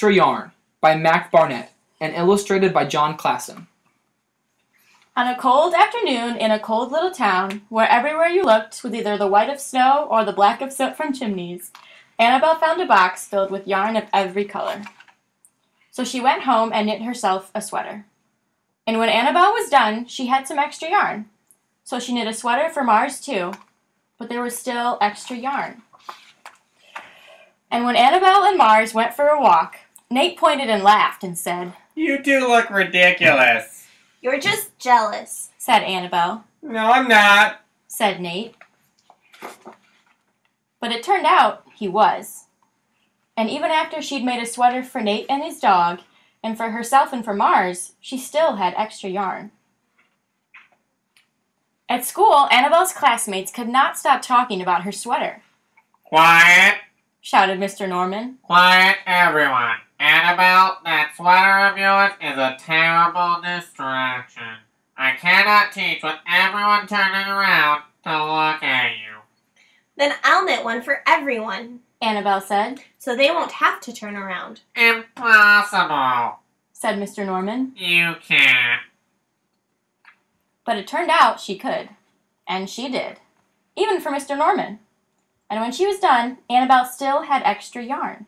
Extra Yarn by Barnett and illustrated by John Klassen. On a cold afternoon in a cold little town, where everywhere you looked was either the white of snow or the black of soot from chimneys, Annabelle found a box filled with yarn of every color. So she went home and knit herself a sweater. And when Annabelle was done, she had some extra yarn. So she knit a sweater for Mars too, but there was still extra yarn. And when Annabelle and Mars went for a walk, Nate pointed and laughed and said, "You do look ridiculous." "You're just jealous," said Annabelle. "No, I'm not," said Nate. But it turned out he was. And even after she'd made a sweater for Nate and his dog, and for herself and for Mars, she still had extra yarn. At school, Annabelle's classmates could not stop talking about her sweater. "Quiet!" shouted Mr. Norman. "Quiet, everyone. Annabelle, that sweater of yours is a terrible distraction. I cannot teach with everyone turning around to look at you." "Then I'll knit one for everyone," Annabelle said. "so they won't have to turn around." "Impossible," said Mr. Norman. "You can't." But it turned out she could. And she did. Even for Mr. Norman. And when she was done, Annabelle still had extra yarn.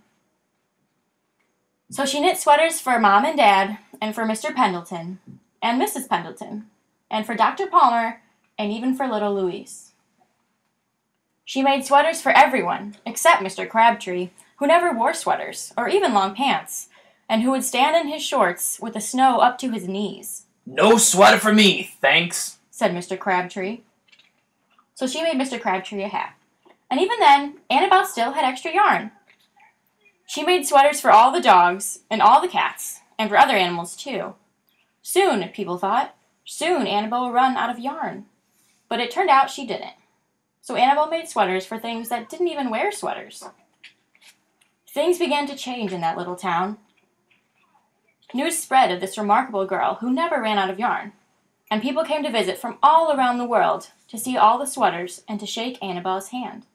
So she knit sweaters for Mom and Dad, and for Mr. Pendleton, and Mrs. Pendleton, and for Dr. Palmer, and even for little Louise. She made sweaters for everyone, except Mr. Crabtree, who never wore sweaters, or even long pants, and who would stand in his shorts with the snow up to his knees. "No sweater for me, thanks," said Mr. Crabtree. So she made Mr. Crabtree a hat. And even then, Annabelle still had extra yarn. She made sweaters for all the dogs, and all the cats, and for other animals too. Soon, people thought, soon Annabelle would run out of yarn. But it turned out she didn't. So Annabelle made sweaters for things that didn't even wear sweaters. Things began to change in that little town. News spread of this remarkable girl who never ran out of yarn, and people came to visit from all around the world to see all the sweaters and to shake Annabelle's hand.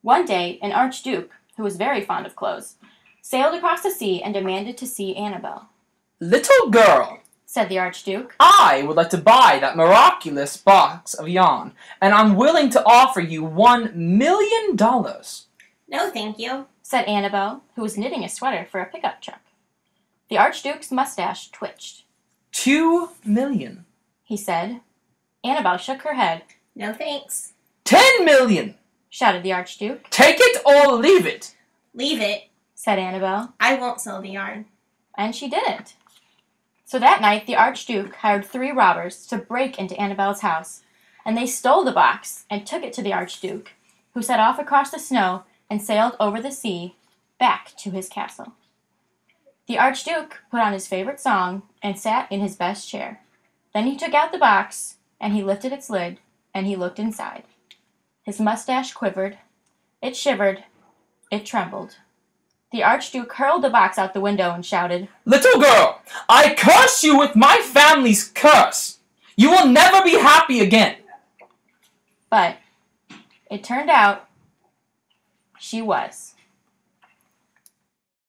One day, an archduke, who was very fond of clothes, sailed across the sea and demanded to see Annabelle. "Little girl," said the archduke, "I would like to buy that miraculous box of yarn, and I'm willing to offer you $1,000,000. "No, thank you," said Annabelle, who was knitting a sweater for a pickup truck. The archduke's mustache twitched. $2,000,000. He said. Annabelle shook her head. "No, thanks." $10,000,000. shouted the archduke. "Take it or leave it." "Leave it," said Annabelle. "I won't sell the yarn." And she didn't. So that night the archduke hired 3 robbers to break into Annabelle's house, and they stole the box and took it to the archduke, who set off across the snow and sailed over the sea back to his castle. The archduke put on his favorite song and sat in his best chair. Then he took out the box, and he lifted its lid, and he looked inside. His mustache quivered, it shivered, it trembled. The archduke hurled the box out the window and shouted, "Little girl, I curse you with my family's curse. You will never be happy again." But it turned out she was.